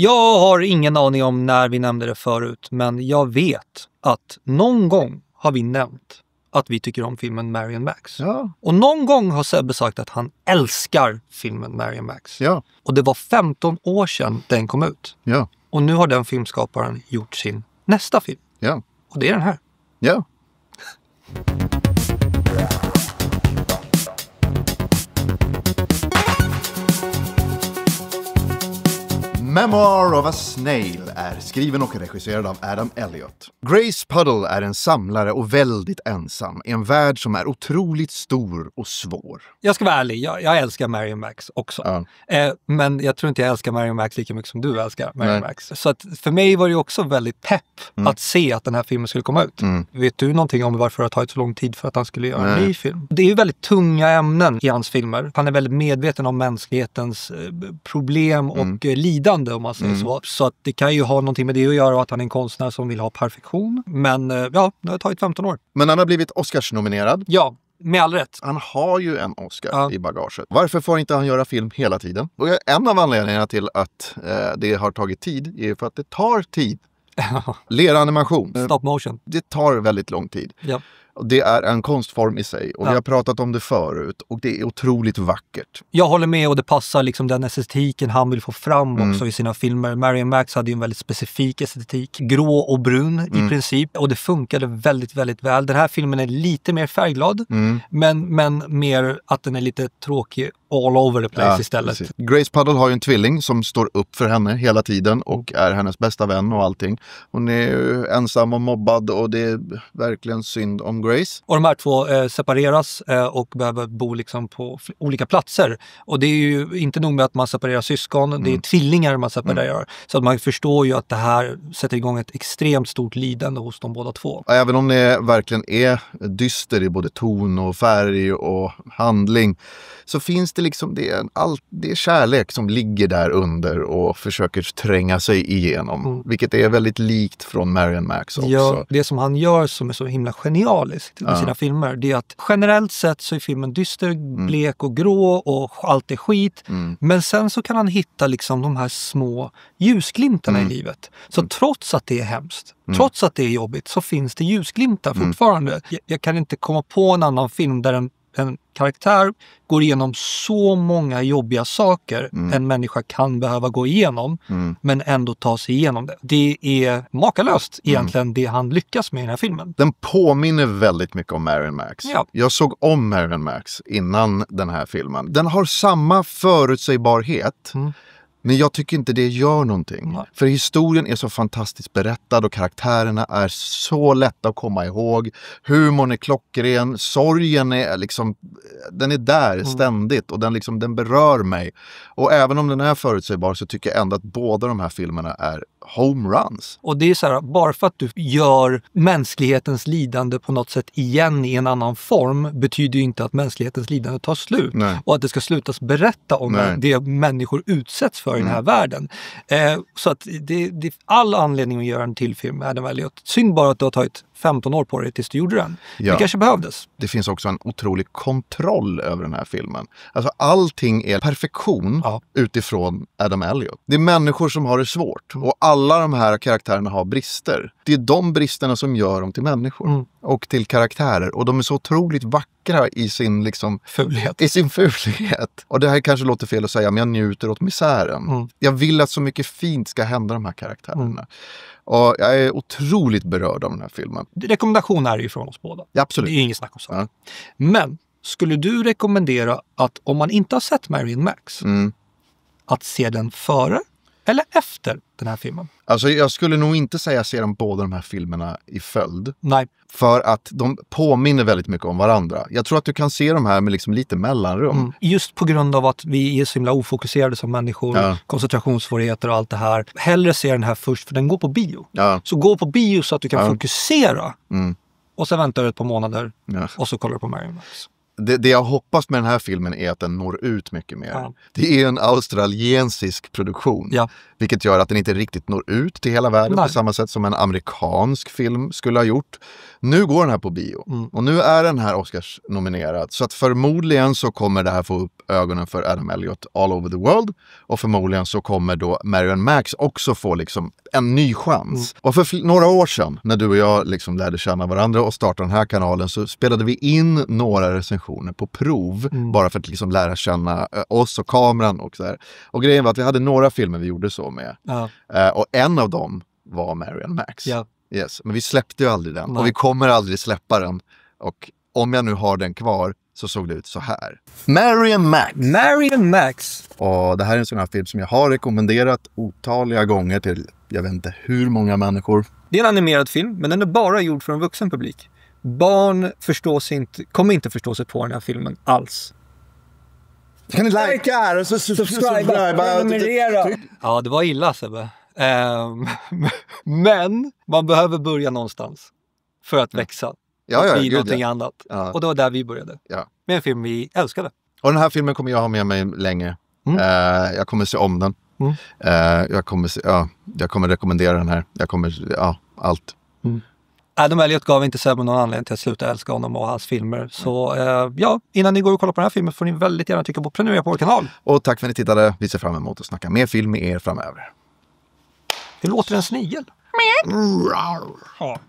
Jag har ingen aning om när vi nämnde det förut, men jag vet att någon gång har vi nämnt att vi tycker om filmen Marion Max. Ja. Och någon gång har Sebbe sagt att han älskar filmen Marion Max. Ja. Och det var 15 år sedan den kom ut. Ja. Och nu har den filmskaparen gjort sin nästa film. Ja. Och det är den här. Ja. Memoir of a Snail är skriven och regisserad av Adam Elliott. Grace Puddle är en samlare och väldigt ensam i en värld som är otroligt stor och svår. Jag ska vara ärlig, jag älskar Marion Max också. Ja. Men jag tror inte jag älskar Marion Max lika mycket som du älskar Marion Max. Så att för mig var det också väldigt pepp att se att den här filmen skulle komma ut. Vet du någonting om varför det har tagit så lång tid för att han skulle göra en ny film? Det är ju väldigt tunga ämnen i hans filmer. Han är väldigt medveten om mänsklighetens problem och lidande, om man säger så. Så att det kan ju ha någonting med det att göra, och att han är en konstnär som vill ha perfektion. Men ja, det har tagit 15 år. Men han har blivit Oscars-nominerad. Ja, med all rätt. Han har ju en Oscar i bagaget. Varför får inte han göra film hela tiden? Och en av anledningarna till att det har tagit tid är för att det tar tid. Leranimation. Stop motion. Det tar väldigt lång tid. Ja. Det är en konstform i sig. Och vi har pratat om det förut. Och det är otroligt vackert. Jag håller med, och det passar liksom den estetiken han vill få fram också i sina filmer. Marion Max hade ju en väldigt specifik estetik. Grå och brun i princip. Och det funkade väldigt, väldigt väl. Den här filmen är lite mer färgglad. Men mer att den är lite tråkig all over the place istället. Precis. Grace Puddle har ju en tvilling som står upp för henne hela tiden och är hennes bästa vän och allting. Hon är ju ensam och mobbad, och det är verkligen synd om Grace. Och de här två separeras och behöver bo liksom på olika platser. Och det är ju inte nog med att man separerar syskon, det är tvillingar man separerar. Så att man förstår ju att det här sätter igång ett extremt stort lidande hos de båda två. Även om det verkligen är dyster i både ton och färg och handling, så finns det liksom det är kärlek som ligger där under och försöker tränga sig igenom. Vilket är väldigt likt från Marion Max också. Ja, det som han gör som är så himla genialiskt med sina filmer, det är att generellt sett så är filmen dyster, blek och grå och allt är skit. Men sen så kan han hitta liksom de här små ljusglimtarna i livet. Så trots att det är hemskt, trots att det är jobbigt, så finns det ljusglimtar fortfarande. Jag kan inte komma på en annan film där en karaktär går igenom så många jobbiga saker en människa kan behöva gå igenom, men ändå ta sig igenom det. Det är makalöst egentligen det han lyckas med i den här filmen. Den påminner väldigt mycket om Marion Max. Ja. Jag såg om Marion Max innan den här filmen. Den har samma förutsägbarhet. Men jag tycker inte det gör någonting. Nej. För historien är så fantastiskt berättad och karaktärerna är så lätta att komma ihåg. Humorn är klockren, sorgen är liksom, den är där ständigt och den berör mig. Och även om den är förutsägbar så tycker jag ändå att båda de här filmerna är homeruns. Och det är så här, bara för att du gör mänsklighetens lidande på något sätt igen i en annan form betyder ju inte att mänsklighetens lidande tar slut. Nej. Och att det ska slutas berätta om det människor utsätts för i den här världen. Så att det är all anledning att göra en till film med Adam Elliott. Synd bara att det har tagit 15 år på det tills du gjorde den. Ja. Det kanske behövdes. Det finns också en otrolig kontroll över den här filmen. Alltså allting är perfektion utifrån Adam Elliott. Det är människor som har det svårt. Och alla de här karaktärerna har brister. Det är de bristerna som gör dem till människor. Och till karaktärer. Och de är så otroligt vackra i sin liksom fulhet. I sin fulhet. Och det här kanske låter fel att säga, men jag njuter åt misären. Jag vill att så mycket fint ska hända de här karaktärerna. Och jag är otroligt berörd av den här filmen. Rekommendation är ju från oss båda. Ja, absolut. Det är inget snack om saker. Men skulle du rekommendera att om man inte har sett Marion Max att se den före eller efter den här filmen? Alltså jag skulle nog inte säga se båda de här filmerna i följd. Nej. För att de påminner väldigt mycket om varandra. Jag tror att du kan se de här med liksom lite mellanrum. Just på grund av att vi är så himla ofokuserade som människor, koncentrationssvårigheter och allt det här. Hellre se den här först, för den går på bio. Så gå på bio så att du kan fokusera. Och sen väntar du ett par månader och så kollar du på Marion Max. det jag hoppas med den här filmen är att den når ut mycket mer. Ja. Det är en australiensisk produktion. Ja. Vilket gör att den inte riktigt når ut till hela världen på samma sätt som en amerikansk film skulle ha gjort. Nu går den här på bio. Och nu är den här Oscars-nominerad. Så att förmodligen så kommer det här få upp ögonen för Adam Elliott all over the world. Och förmodligen så kommer då Marion Max också få liksom en ny chans. Och för några år sedan när du och jag liksom lärde känna varandra och startade den här kanalen så spelade vi in några recensioner på prov. Bara för att liksom lära känna oss och kameran och så här. Och grejen var att vi hade några filmer vi gjorde så med. Och en av dem var Marion Max. Yes. Men vi släppte ju aldrig den. Och vi kommer aldrig släppa den. Och om jag nu har den kvar så såg det ut så här. Marion Max. Marion Max. Och det här är en sån här film som jag har rekommenderat otaliga gånger till jag vet inte hur många människor. Det är en animerad film, men den är bara gjord för en vuxen publik. Barn kommer inte förstå sig på den här filmen alls. Kan ni likea och subscribe? Ja, det var illa, Sebbe. Men man behöver börja någonstans för att växa. I någonting annat. Ja. Och det var där vi började. Ja. Med en film vi älskade. Och den här filmen kommer jag ha med mig länge. Jag kommer se om den. Jag kommer rekommendera den här. Allt. Adam Elliott gav inte Sebbe någon anledning till att sluta älska honom och hans filmer. Så innan ni går och kollar på den här filmen får ni väldigt gärna trycka på prenumerera på vår kanal. Och tack för att ni tittade. Vi ser fram emot att snacka mer film med er framöver. Hur låter en snigel? Ja.